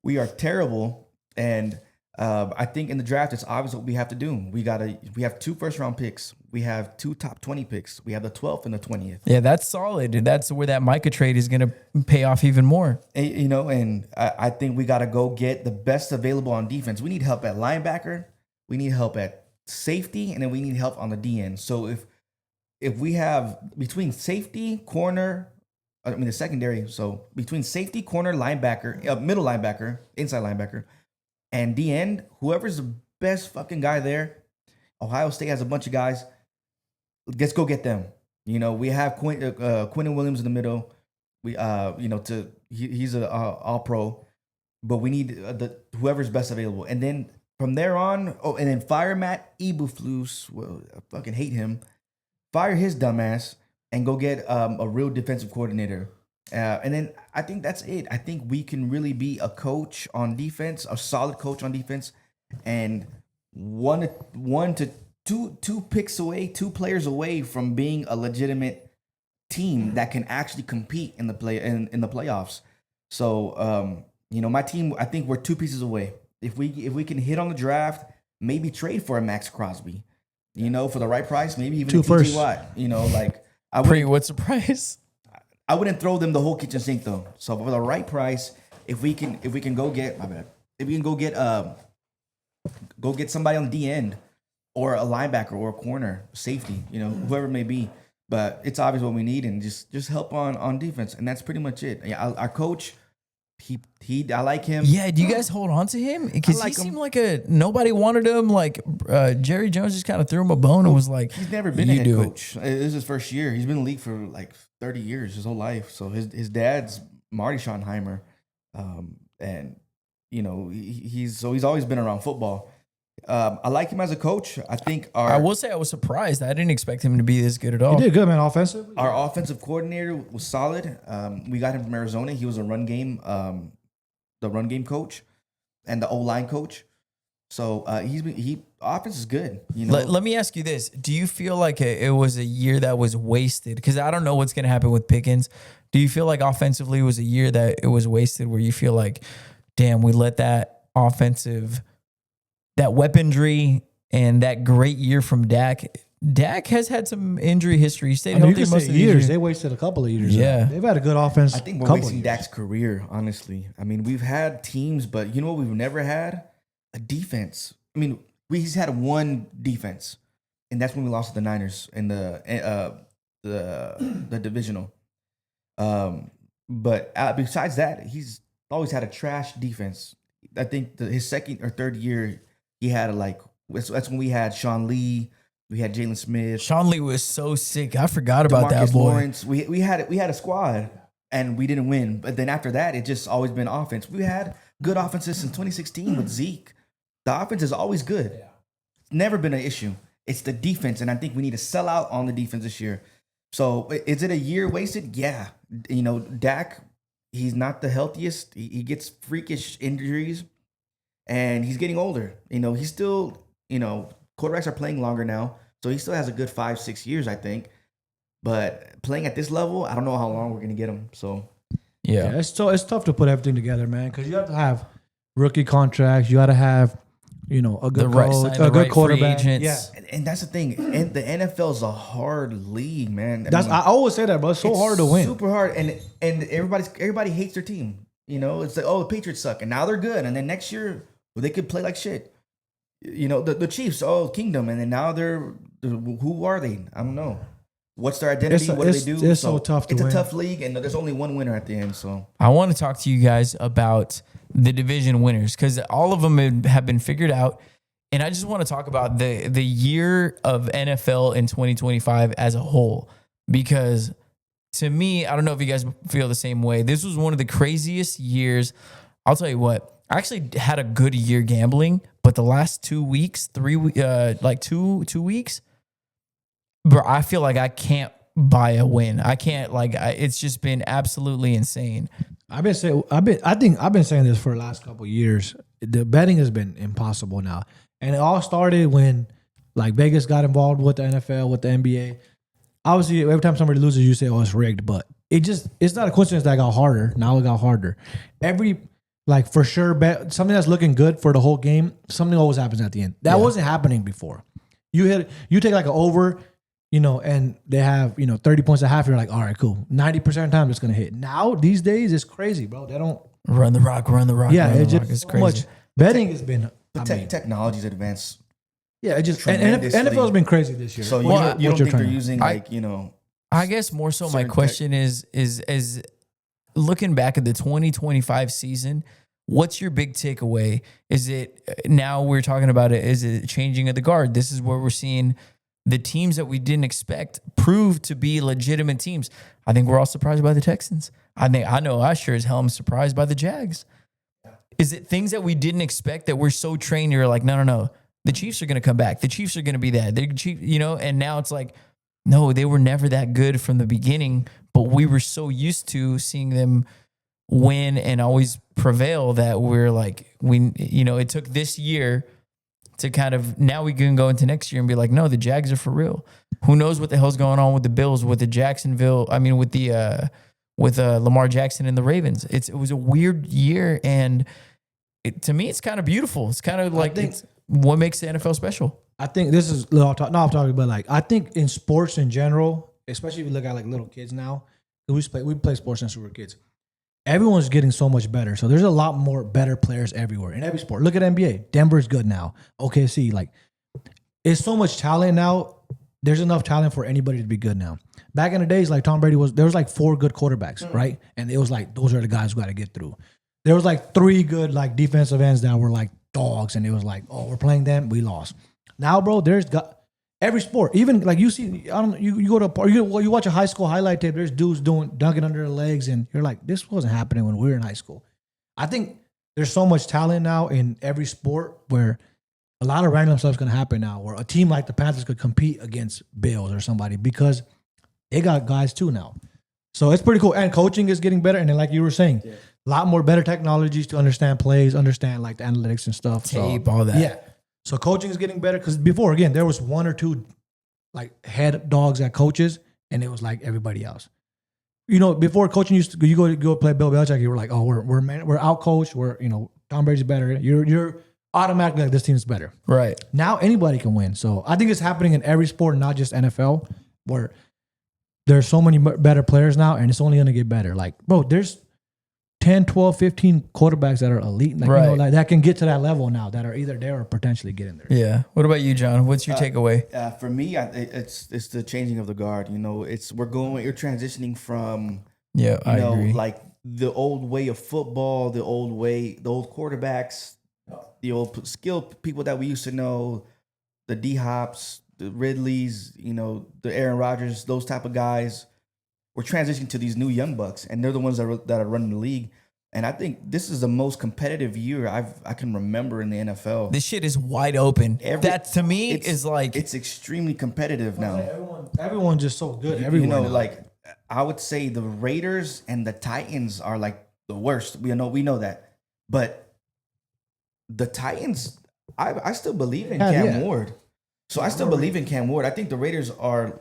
S2: We are terrible, and I think in the draft, it's obvious what we have to do. We have 2 first-round picks. We have 2 top 20 picks. We have the 12th and the 20th.
S1: Yeah, that's solid. That's where that Micah trade is going to pay off even more.
S2: And, you know, and I think we got to go get the best available on defense. We need help at linebacker. We need help at safety, and then we need help on the DN. So if we have between safety, corner, the secondary, so between safety, corner, linebacker, middle linebacker, inside linebacker, and D end, whoever's the best fucking guy there, Ohio State has a bunch of guys. Let's go get them. You know, we have Quentin Williams in the middle. We, you know, he's a all pro, but we need whoever's best available. And then from there on, and then fire Matt Eberflus. Well, I fucking hate him. Fire his dumbass and go get a real defensive coordinator. And then I think that's it. I think we can really be a coach on defense, a solid coach on defense, and one to two picks away, 2 players away from being a legitimate team that can actually compete in the playoffs. So you know, my team, I think we're 2 pieces away. If we can hit on the draft, maybe trade for a Max Crosby, you know, for the right price, maybe even
S3: 2 first.
S2: TJ Watt, you know, like.
S1: What's the price?
S2: I wouldn't throw them the whole kitchen sink though. So for the right price, if we can go get go get somebody on the D end or a linebacker or a corner, safety, you know, whoever it may be. But it's obvious what we need, and just help on defense, and that's pretty much it. Yeah, our coach, I like him.
S1: Yeah, do you guys hold on to him? Because he seemed like nobody wanted him. Like Jerry Jones just kind of threw him a bone and was like,
S2: he's never been a head coach. This is his first year. He's been in the league for like 30 years, his whole life. So his dad's Marty Schottenheimer, and you know he's always been around football. I like him as a coach. I think
S1: I will say I was surprised. I didn't expect him to be this good at all.
S3: He did good, man. Offensive.
S2: Our offensive coordinator was solid. We got him from Arizona. He was a run game coach, and the O-line coach. So offense is good. You know.
S1: Let me ask you this: do you feel like it was a year that was wasted? Because I don't know what's going to happen with Pickens. Do you feel like offensively it was a year that it was wasted, where you feel like, damn, we let that weaponry and that great year from Dak. Dak has had some injury history. He stayed healthy most of the years.
S3: They wasted a couple of years.
S1: Yeah.
S3: They've had a good offense.
S2: I think we're wasting Dak's career, honestly. I mean, we've had teams, but you know what we've never had? A defense. I mean, he's had one defense, and that's when we lost to the Niners in the divisional. But besides that, he's always had a trash defense. I think his second or third year, he had that's when we had Sean Lee, we had Jalen Smith.
S1: Sean Lee was so sick. I forgot about that boy.
S2: Lawrence. We had a squad and we didn't win. But then after that, it just always been offense. We had good offenses since 2016 with Zeke. The offense is always good. Yeah. Never been an issue. It's the defense, and I think we need to sell out on the defense this year. So is it a year wasted? Yeah. You know, Dak, he's not the healthiest. He gets freakish injuries. And he's getting older. You know, he's still, you know, quarterbacks are playing longer now. So he still has a good 5-6 years, I think. But playing at this level, I don't know how long we're going to get him. So,
S1: yeah.
S3: It's tough to put everything together, man, because you have to have rookie contracts. You got to have, a good coach, a good quarterback. Yeah,
S2: and that's the thing. And the NFL is a hard league, man.
S3: I always say that, bro. It's so hard to win.
S2: Super hard, and everybody hates their team. It's like, oh, the Patriots suck, and now they're good, and then next year they could play like shit. The Chiefs, kingdom, and then now who are they? I don't know. What's their identity? What do they do?
S3: It's so tough to win.
S2: It's a tough league, and there's only one winner at the end. So
S1: I want to talk to you guys about the division winners because all of them have been figured out. And I just want to talk about the year of NFL in 2025 as a whole, because to me, I don't know if you guys feel the same way. This was one of the craziest years. I'll tell you what, I actually had a good year gambling, but the last 2 weeks, 2 weeks, bro, I feel like I can't buy a win. I can't it's just been absolutely insane.
S3: I've been saying this for the last couple of years. The betting has been impossible now. And it all started when Vegas got involved with the NFL, with the NBA. Obviously, every time somebody loses, you say, oh, it's rigged. But it's not a coincidence that it got harder. Now it got harder. For sure, bet something that's looking good for the whole game, something always happens at the end. That wasn't happening before. You take an over, and they have, 30 points at half. You're like, all right, cool. 90% of the time it's going to hit. Now, these days, it's crazy, bro. They don't
S1: run the rock.
S3: Yeah, it's crazy. Much betting has been.
S2: Technology's advanced.
S3: Yeah, and NFL's been crazy this year.
S2: So you don't think they're using
S1: I guess more so my question is looking back at the 2025 season, what's your big takeaway? Is it now we're talking about it? Is it changing of the guard? This is where we're seeing the teams that we didn't expect prove to be legitimate teams. I think we're all surprised by the Texans. I know I sure as hell am surprised by the Jags. Is it things that we didn't expect that we're so trained? You're like, no. The Chiefs are going to come back. The Chiefs are going to be that. And now it's like, no, they were never that good from the beginning, but we were so used to seeing them win and always prevail that we're like, it took this year to kind of, now we can go into next year and be like, no, the Jags are for real. Who knows what the hell's going on with the Bills, with with Lamar Jackson and the Ravens. It was a weird year, and to me, it's kind of beautiful. It's kind of what makes the NFL special. I
S3: think this is I'm talking about I think in sports in general, especially if you look at little kids now, we play sports since we were kids. Everyone's getting so much better. So there's a lot more better players everywhere in every sport. Look at NBA. Denver's good now. OKC, it's so much talent now. There's enough talent for anybody to be good now. Back in the days, Tom Brady there was 4 good quarterbacks, right? And it was those are the guys who got to get through. There was 3 good defensive ends that were dogs, and it was oh, we're playing them, we lost. Now, bro, there's every sport, even you see, you go to a park, you watch a high school highlight tape. There's dudes dunking under their legs, and you're like, this wasn't happening when we were in high school. I think there's so much talent now in every sport where a lot of random stuff's gonna happen now, where a team like the Panthers could compete against Bills or somebody because they got guys too now. So it's pretty cool. And coaching is getting better. And then, like you were saying, a lot more better technologies to understand plays, understand the analytics and stuff.
S1: Tape, all that.
S3: Yeah. So coaching is getting better because before, again, there was 1 or 2 head dogs at coaches, and it was everybody else. Before coaching used to you go play Bill Belichick, you were like, oh, we're out coached. We're Tom Brady's better. You're automatically this team's better.
S1: Right.
S3: Now anybody can win. So I think it's happening in every sport, not just NFL, where there's so many better players now, and it's only going to get better. Bro, there's 10, 12, 15 quarterbacks that are elite, that can get to that level now, that are either there or potentially getting there.
S1: Yeah. What about you, John? What's your takeaway?
S2: For me, it's the changing of the guard. You're transitioning from
S1: I agree.
S2: The old way of football, the old quarterbacks, the old skilled people that we used to know, the D-Hops, the Ridleys, the Aaron Rodgers, those type of guys. We're transitioning to these new young bucks, and they're the ones that are running the league. And I think this is the most competitive year I can remember in the NFL.
S1: This shit is wide open. That to me is
S2: it's extremely competitive now.
S3: Everyone's just so good. Everyone,
S2: I would say the Raiders and the Titans are the worst. We know that, but the Titans, I still believe in Cam Ward. So I still believe in Cam Ward. I think the Raiders are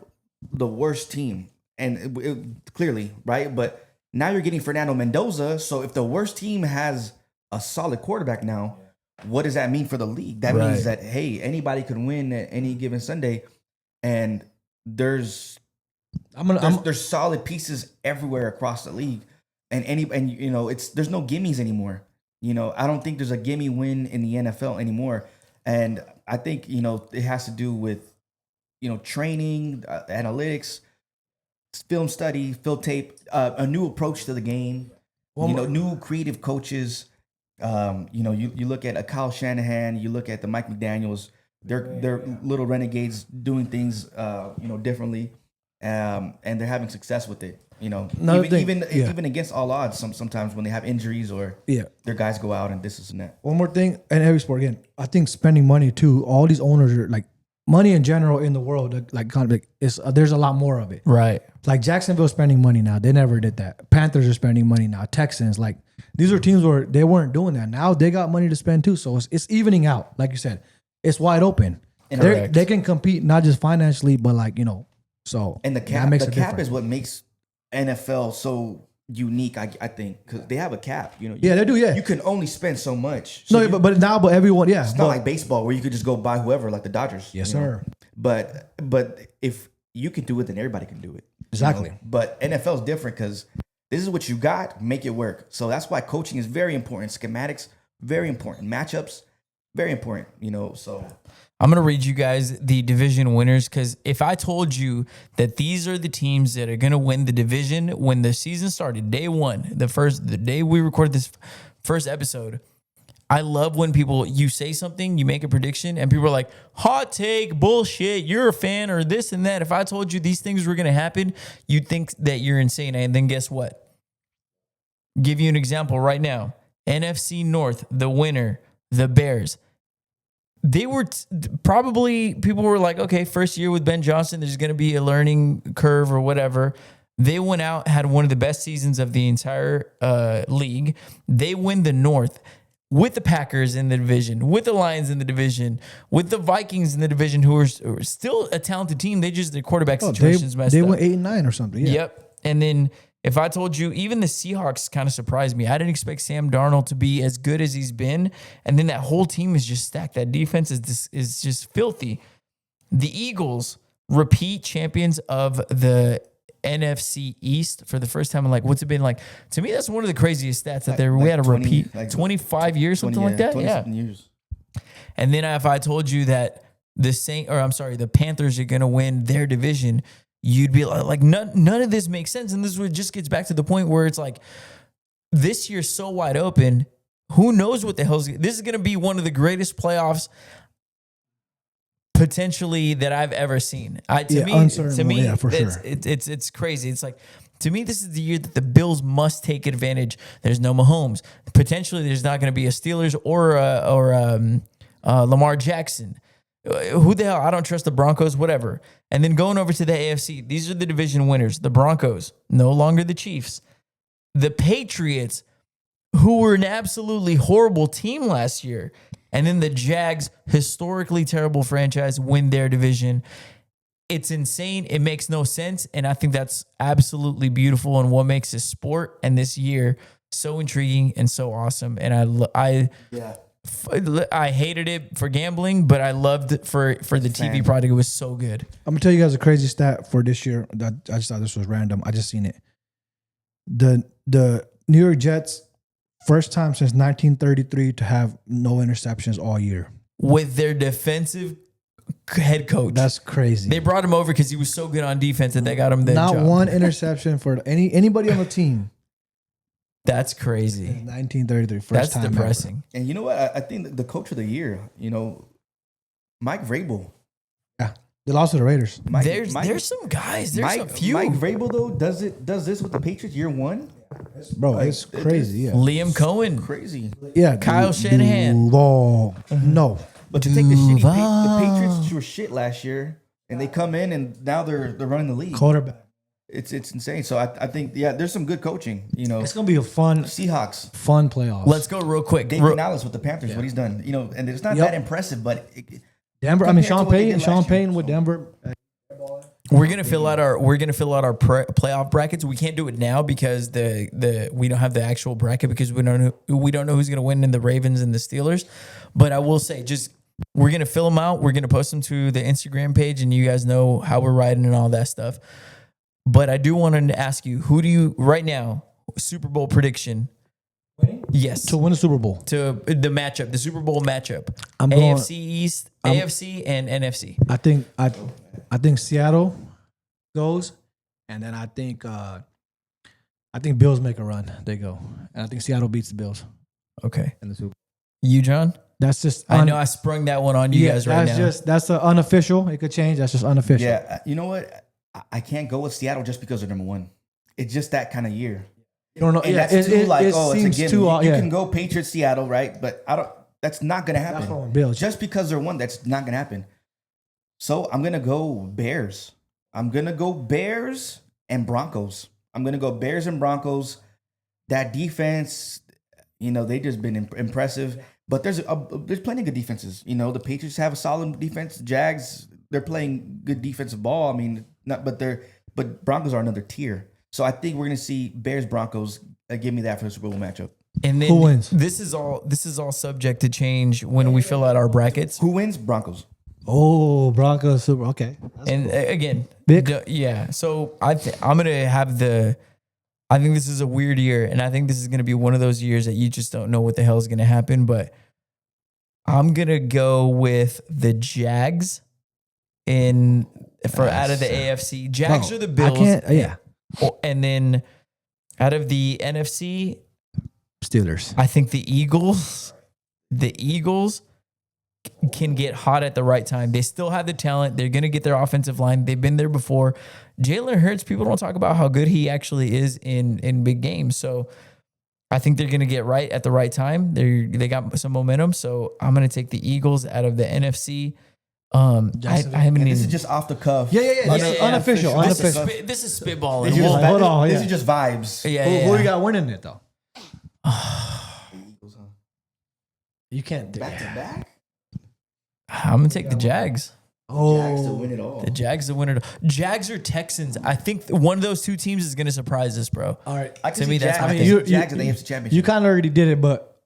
S2: the worst team. And clearly, right? But now you're getting Fernando Mendoza. So if the worst team has a solid quarterback now, what does that mean for the league? That means that, hey, anybody can win at any given Sunday, and there's solid pieces everywhere across the league, and there's no gimmies anymore. I don't think there's a gimme win in the NFL anymore, and I think it has to do with training, analytics, film study, film tape, a new approach to the game, new creative coaches. You look at a Kyle Shanahan, you look at the Mike McDaniels, they're little renegades doing things, differently, and they're having success with it. Even against all odds, sometimes when they have injuries or their guys go out and this and that.
S3: One more thing, and every sport again, I think spending money too. All these owners are like money in general in the world, there's a lot more of it.
S1: Right.
S3: Like Jacksonville's spending money now. They never did that. Panthers are spending money now. Texans, these are teams where they weren't doing that. Now they got money to spend too. So it's evening out. Like you said, it's wide open. They can compete not just financially, but so.
S2: And the cap is what makes NFL so unique, I think, because they have a cap.
S3: They do. Yeah,
S2: you can only spend so much. So
S3: but everyone,
S2: it's not like baseball where you could just go buy whoever, like the Dodgers.
S3: Yes, sir.
S2: But if you can do it, then everybody can do it.
S3: Exactly.
S2: But NFL is different because this is what you got. Make it work. So that's why coaching is very important. Schematics, very important. Matchups, very important. So.
S1: I'm going to read you guys the division winners, because if I told you that these are the teams that are going to win the division when the season started, day one, the day we recorded this first episode, I love when you say something, you make a prediction, and people are like, hot take, bullshit, you're a fan, or this and that. If I told you these things were going to happen, you'd think that you're insane. And then guess what? Give you an example right now. NFC North, the winner, the Bears. They were probably, people were like, okay, first year with Ben Johnson, there's going to be a learning curve or whatever. They went out, had one of the best seasons of the entire league. They win the North with the Packers in the division, with the Lions in the division, with the Vikings in the division, who are still a talented team. They just, their quarterback situation's messed up.
S3: They went 8-9 or something. Yeah.
S1: Yep. And then if I told you, even the Seahawks kind of surprised me. I didn't expect Sam Darnold to be as good as he's been. And then that whole team is just stacked. That defense is just filthy. The Eagles, repeat champions of the NFC East for the first time in what's it been like? To me, that's one of the craziest stats that we had a repeat 25 years, something like that.
S2: 20 years.
S1: And then if I told you that the Panthers are going to win their division, you'd be like none of this makes sense. And this just gets back to the point where it's like, this year's so wide open. Who knows what the hell's this is going to be one of the greatest playoffs potentially that I've ever seen. To me,
S3: for sure.
S1: It's crazy. It's like, to me, this is the year that the Bills must take advantage. There's no Mahomes. Potentially, there's not going to be a Steelers or Lamar Jackson. Who the hell? I don't trust the Broncos, whatever. And then going over to the AFC, these are the division winners. The Broncos, no longer the Chiefs. The Patriots, who were an absolutely horrible team last year. And then the Jags, historically terrible franchise, win their division. It's insane. It makes no sense. And I think that's absolutely beautiful and what makes this sport and this year so intriguing and so awesome. And I hated it for gambling, but I loved it for the TV product. It was so good.
S3: I'm going to tell you guys a crazy stat for this year. I just thought this was random. I just seen it. The New York Jets, first time since 1933 to have no interceptions all year.
S1: With their defensive head coach.
S3: That's crazy.
S1: They brought him over because he was so good on defense that they got him that job.
S3: Not one interception for anybody on the team.
S1: That's crazy.
S3: 1933, first
S1: That's
S3: time. That's
S1: depressing.
S2: Ever. And you know what? I think the coach of the year, Mike Vrabel.
S3: Yeah, they lost to the Raiders.
S1: There's some guys. There's a few.
S2: Mike Vrabel though does this with the Patriots year one.
S3: Bro, it's crazy. Yeah,
S1: Liam Cohen,
S2: crazy.
S3: Yeah,
S1: Kyle Shanahan.
S3: No,
S2: but to take the Patriots were shit last year, and they come in and now they're running the league.
S3: Quarterback.
S2: It's insane. So I think there's some good coaching.
S3: It's gonna be a fun
S2: Seahawks,
S3: fun playoffs.
S1: Let's go real quick.
S2: Dave Canales with the Panthers, what he's done. And it's not that impressive, but
S3: Denver. I mean, Sean Payton with Denver.
S1: We're gonna fill out our playoff brackets. We can't do it now because we don't have the actual bracket because we don't know who's gonna win in the Ravens and the Steelers. But I will say, we're gonna fill them out. We're gonna post them to the Instagram page, and you guys know how we're riding and all that stuff. But I do want to ask you, who do you right now Super Bowl prediction? Yes,
S3: to win the Super Bowl.
S1: To the Super Bowl matchup.
S3: I'm going
S1: AFC East, AFC, and NFC.
S3: I think Seattle goes, and then I think Bills make a run. They go, and I think Seattle beats the Bills.
S1: Okay,
S3: in the Super Bowl.
S1: You, John?
S3: That's just.
S1: I know I sprung that one on you guys right now.
S3: That's unofficial. It could change. That's just unofficial.
S2: Yeah, you know what? I can't go with Seattle just because they're number one. It's just that kind of year.
S3: You don't know.
S2: And
S3: yeah,
S2: that's
S3: it's a
S2: given. You can go Patriots, Seattle, right? But I don't. That's not gonna happen.
S3: That's what Bills.
S2: Just because they're one, that's not gonna happen. So I'm gonna go Bears. I'm gonna go Bears and Broncos. I'm gonna go Bears and Broncos. That defense, they just been impressive. But there's plenty of good defenses. The Patriots have a solid defense. Jags, they're playing good defensive ball. I mean, but Broncos are another tier. So I think we're gonna see Bears Broncos. Give me that for the Super Bowl matchup.
S1: And then
S3: who wins?
S1: This is all subject to change when we fill out our brackets.
S2: Who wins? Broncos.
S3: Oh, Broncos Super. Okay.
S1: That's cool. Again,
S3: Big.
S1: Yeah. So I'm gonna have I think this is a weird year, and I think this is gonna be one of those years that you just don't know what the hell is gonna happen. But I'm gonna go with the Jags out of the AFC. Jags are the Bills.
S3: Yeah.
S1: And then out of the NFC,
S3: Steelers.
S1: I think the Eagles can get hot at the right time. They still have the talent. They're going to get their offensive line. They've been there before. Jalen Hurts, people don't talk about how good he actually is in big games. So I think they're going to get right at the right time. They got some momentum. So I'm going to take the Eagles out of the NFC. I haven't even.
S2: This is just off the cuff.
S3: Yeah. Unofficial.
S1: This is spitballing.
S2: Hold on. This is just vibes.
S3: Who you got winning it though? You can't do
S2: back to back.
S1: I'm gonna take the Jags.
S2: Jags to win it all.
S1: The Jags to win it all. Jags or Texans. I think one of those two teams is gonna surprise us, bro.
S3: All right.
S2: To me, that's my thing. Jags in the AFC Championship.
S3: You kind of already did it, but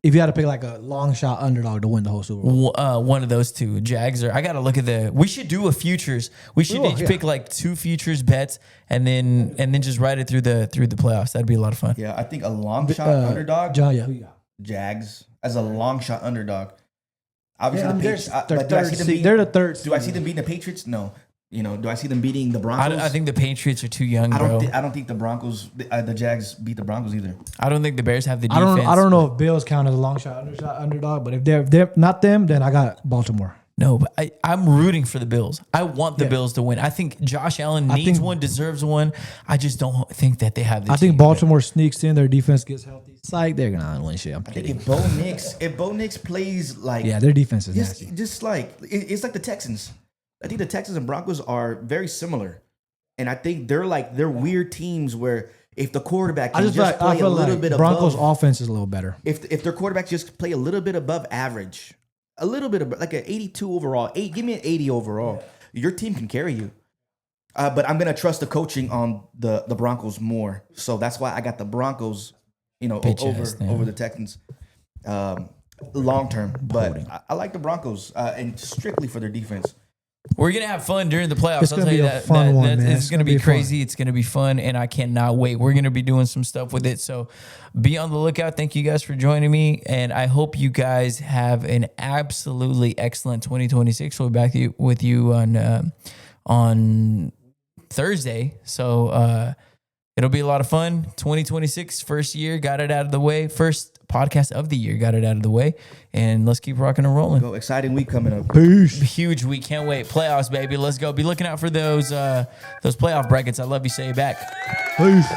S3: if you had to pick like a long shot underdog to win the whole Super Bowl,
S1: one of those two, Jags or I gotta look at we should do a futures. We should each pick like two futures bets and then just ride it through the playoffs. That'd be a lot of fun.
S2: Yeah, I think a long shot underdog.
S3: John, who you got?
S2: Jags as a long shot underdog. Obviously,
S3: they're the third.
S2: Do I see them beating the Patriots? No. Do I see them beating the Broncos?
S1: I think the Patriots are too young, bro.
S2: I don't think the Broncos, the Jags beat the Broncos either.
S1: I don't think the Bears have the defense.
S3: I don't know if Bills count as a long shot underdog, but if they're not them, then I got Baltimore.
S1: No, but I'm rooting for the Bills. I want the Bills to win. I think Josh Allen needs one, deserves one. I just don't think that they have the
S3: I think Baltimore sneaks in, their defense gets healthy. Psych, they're gonna win shit. I'm kidding.
S2: If Bo Nix plays like
S3: their defense is nasty.
S2: Just like it's like the Texans. I think the Texans and Broncos are very similar, and I think they're weird teams where if the quarterback can just play a little bit
S3: Broncos
S2: above,
S3: offense is a little better.
S2: If their quarterback just play a little bit above average, a little bit like an 82 overall, give me an 80 overall, your team can carry you. But I'm gonna trust the coaching on the Broncos more, so that's why I got the Broncos, over the Texans. Long term, but I like the Broncos and strictly for their defense.
S1: We're gonna have fun during the playoffs.
S3: I'll tell you that.
S1: It's gonna be crazy. It's gonna be fun, and I cannot wait. We're gonna be doing some stuff with it, so be on the lookout. Thank you guys for joining me, and I hope you guys have an absolutely excellent 2026. We'll be back with you on Thursday. So it'll be a lot of fun. 2026, first year, got it out of the way. First podcast of the year, got it out of the way. And let's keep rocking and rolling.
S2: Go, exciting week coming up.
S3: Peace.
S1: Huge week. Can't wait. Playoffs, baby. Let's go. Be looking out for those playoff brackets. I love you. Say it back.
S3: Peace.